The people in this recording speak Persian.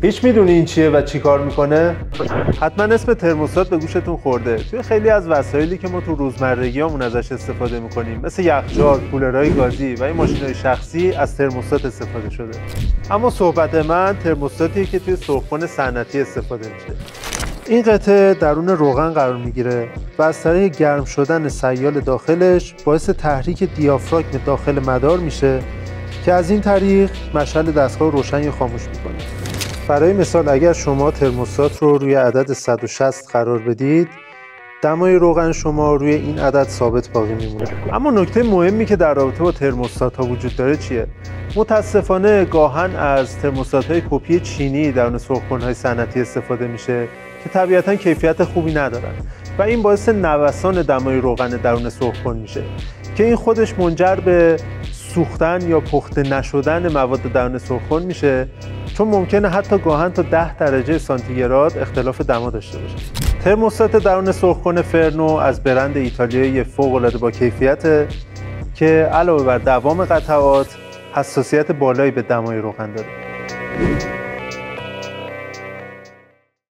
هیچ میدونی این چیه و چی کار میکنه؟ حتما اسم ترموستات به گوشتون خورده. توی خیلی از وسایلی که ما تو روزمرگیامون ازش استفاده میکنیم مثل یخچال، کولرهای گازی و این ماشین‌های شخصی از ترموستات استفاده شده. اما صحبت من ترموستاتیه که توی سرخ‌کن صنعتی استفاده میشه. این قطعه درون روغن قرار میگیره و از طریق گرم شدن سیال داخلش باعث تحریک دیافراگم داخل مدار میشه که از این طریق مشعل دستگاه روشن یا خاموش میکنه. برای مثال اگر شما ترموستات رو روی عدد 160 قرار بدید، دمای روغن شما روی این عدد ثابت باقی میمونه. اما نکته مهمی که در رابطه با ترموستات ها وجود داره چیه؟ متاسفانه گاهن از ترموستات های کپی چینی درون سرخ‌کن های صنعتی استفاده میشه که طبیعتاً کیفیت خوبی ندارن و این باعث نوسان دمای روغن درون سرخ‌کن میشه که این خودش منجر به سوختن یا پخته نشدن مواد درون سرخ‌کن میشه، چون ممکنه حتی گاهن تا 10 درجه سانتیگراد اختلاف دما داشته باشه. ترموستات درون سرخ‌کن فرنو از برند ایتالیایی فوق‌العاده با کیفیته که علاوه بر دوام قطعات حساسیت بالایی به دمای روغن داره.